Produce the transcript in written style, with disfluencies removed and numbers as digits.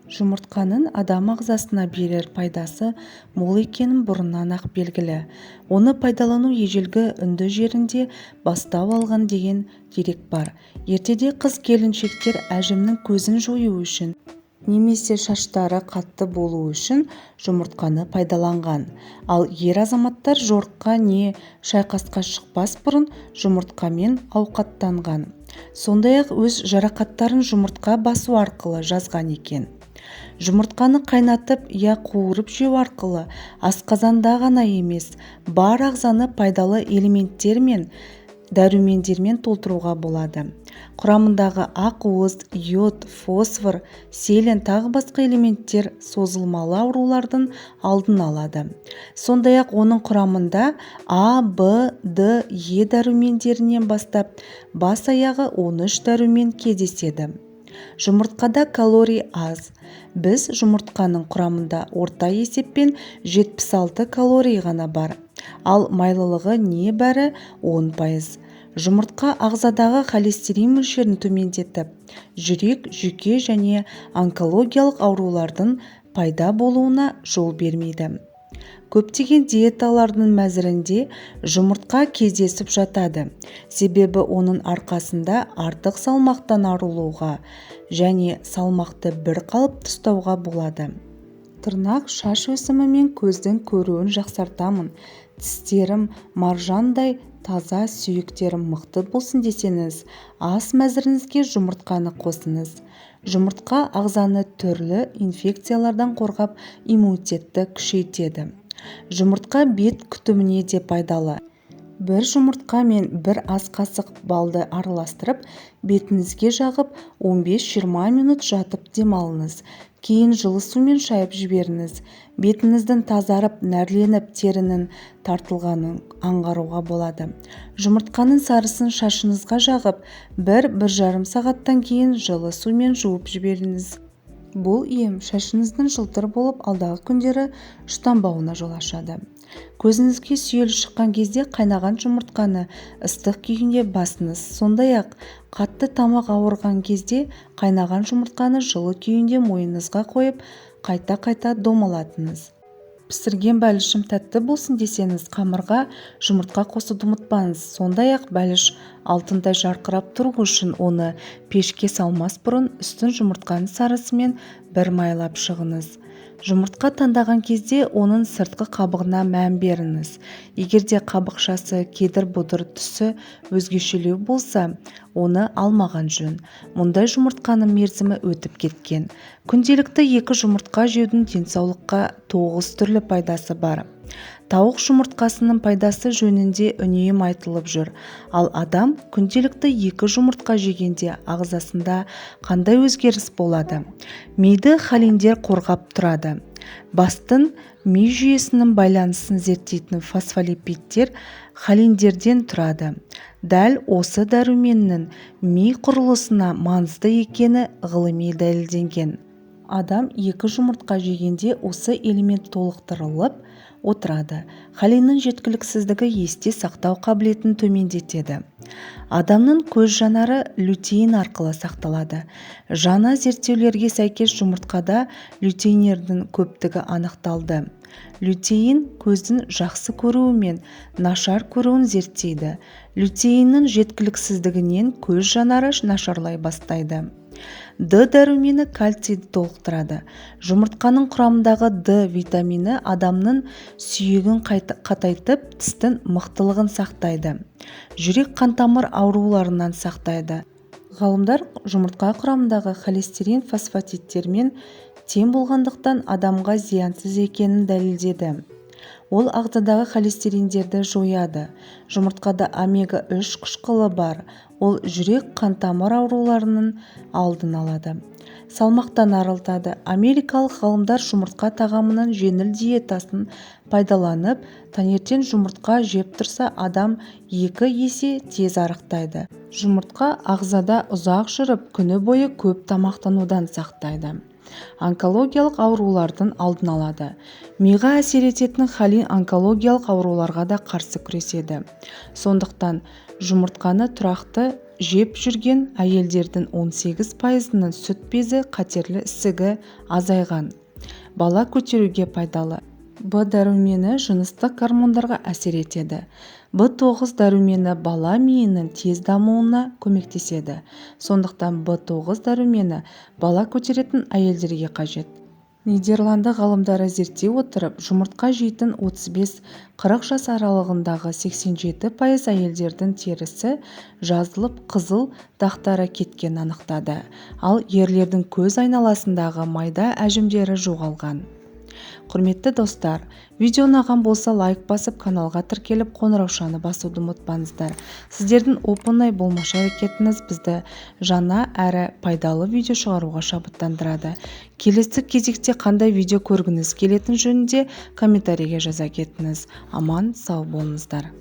Жұмыртқаның адам ағзасына берер пайдасы мол екенін бұрыннан-ақ белгілі. Оны пайдалану ежелгі үнді жерінде бастау алған деген дерек бар. Ертеде қыз-келіншектер әжімнің көзін жою үшін немесе шаштары қатты болу үшін жұмыртқаны пайдаланған. Ал ер азаматтар жорыққа не шайқасқа шықпас бұрын жұмыртқамен ауқаттанған. Сондай-ақ өз жарақаттарын жұмыртқа басу арқылы жазған екен. Жұмыртқаны қайнатып қуырып жеу арқылы асқазанда ғана емес, бар ағзаны пайдалы элементтер мен дәрумендермен толтыруға болады. Құрамындағы ақуыз, йод, фосфор, селен тағы басқа элементтер созылмалы аурулардың алдын алады. Сондай-ақ оның құрамында А, Б, Д, Е дәрумендерінен бастап бас-аяғы 13 дәрумен кездеседі. Жұмыртқада калорий аз. Біз жұмыртқаның құрамында орта есеппен 76 калорий ғана бар, ал майлылығы небәрі 10%. Жұмыртқа ағзадағы холестерин мөлшерін төмендетіп, жүрек, жүйке және онкологиялық аурулардың пайда болуына жол бермейді. Көптеген диеталардың мәзірінде жұмыртқа кездесіп жатады. Себебі оның арқасында артық салмақтан арылуға және салмақты бір қалыпты ұстауға болады. Тырнақ, шаш өсімі мен көздің көруін жақсартамын. Тістерім маржандай таза, сүйектерім мықты болсын десеңіз, ас мәзіріңізге жұмыртқаны қосыңыз. Жұмыртқа ағзаны түрлі инфекциялардан қорғап, иммунитетті күшейтеді. Жұмыртқа бет күтіміне де пайдалы. Бір жұмыртқа мен бір ас қасық балды араластырып, бетіңізге жағып 15-20 минут жатып демалыңыз. Кейін жылы сумен шайып жіберіңіз. Бетіңіздің тазарып, нәрленіп, терінің тартылғанын аңғаруға болады. Жұмыртқаның сарысын шашыңызға жағып, 1-1,5 сағаттан кейін жылы сумен жуып жіберіңіз. Бұл ем шашыңыздың жылтыр болып, алдағы күндері ұштанбауына жол ашады. Көзіңізге сүйел шыққан кезде қайнаған жұмыртқаны ыстық күйінде басыңыз. Сондай-ақ қатты тамақ ауырған кезде қайнаған жұмыртқаны жылы күйінде мойныңызға қойып, қайта-қайта домалатыңыз. Пісірген бәлішім тәтті болсын десеңіз, қамырға жұмыртқа қосуды ұмытпаңыз. Сондай-ақ бәліш алтындай жарқырап тұру үшін оны пешке салмас бұрын үстін жұмыртқаның сарысымен бір майлап шығыңыз. Жұмыртқа таңдаған кезде оның сыртқы қабығына мән беріңіз. Егерде қабықшасы кедір-бұдыр түсі өзгешелеу болса, оны алмаған жөн. Мұндай жұмыртқаның мерзімі өтіп кеткен. Күнделікті 2 жұмыртқа жеудің денсаулыққа 9 түрлі пайдасы бар. Тауық жұмыртқасының пайдасы жөнінде үнемі айтылып жүр. Ал адам күнделікті 2 жұмыртқа жегенде ағзасында қандай өзгеріс болады? Миды холиндер қорғап тұрады. Бастың ми жүйесінің байланысын зерттейтін фосфолипидтер холиндерден тұрады. Дәл осы дәруменнің ми құрылысына маңызды екені ғылыми дәлелденген. Адам 2 жұмыртқа жегенде осы элемент толықтырылып отырады. Холиннің жеткіліксіздігі есте сақтау қабілетін төмендетеді. Адамның көз жанары лютеин арқылы сақталады. Жаңа зерттеулерге сәйкес жұмыртқада лютеиндердің көптігі анықталды. Лютеин көздің жақсы көруі мен нашар көруін зерттейді. Лютеиннің жеткіліксіздігінен көз жанары нашарлай бастайды. Д дәрумені кальцийді толықтырады. Жұмыртқаның құрамындағы Д витамині адамның сүйегін қатайтып, тістің мықтылығын сақтайды. Жүрек қантамыр ауруларынан сақтайды. Ғалымдар жұмыртқа құрамындағы холестерин фосфатидтермен тең болғандықтан адамға зиянсыз екенін дәлелдеді. Ол ағзадағы холестериндерді жояды. Жұмыртқада омега-3 қышқылы бар. Ол жүрек қантамыр ауруларының алдын алады. Салмақтан арылтады. Америкалық ғалымдар жұмыртқа тағамының жеңіл диетасын пайдаланып, таңертең жұмыртқа жеп тұрса, адам 2 есе тез арықтайды. Жұмыртқа ағзада ұзақ жүріп, күні бойы көп тамақтанудан сақтайды. Онкологиялық аурулардың алдын алады. Миға әсер ететін холин онкологиялық ауруларға да қарсы күреседі. Сондықтан жұмыртқаны тұрақты жеп жүрген әйелдердің 18%-ның сүт безі қатерлі ісігі азайған. Бала көтеруге пайдалы. В дәрумені жыныстық гормондарға әсер етеді. В9 дәрумені бала миының тез дамуына көмектеседі. Сондықтан В9 дәрумені бала көтеретін әйелдерге қажет. Нидерланды ғалымдары зерттей отырып, жұмыртқа жейтін 35-40 жас аралығындағы 87% әйелдердің терісі жазылып қызыл дақтары кеткен анықтады. Ал ерлердің көз айналасындағы майда әжімдері жоғалған. Құрметті достар, видео ұнаған болса лайк басып, каналға тіркеліп, қоңыраушаны басуды ұмытпаңыздар. Сіздердің оп-оңай болмашы әрекетіңіз бізді жаңа әрі пайдалы видео шығаруға шабыттандырады. Келесі кезекте қандай видео көргіңіз келетін жөнінде комментарийге жаза кетіңіз. Аман, сау болыңыздар.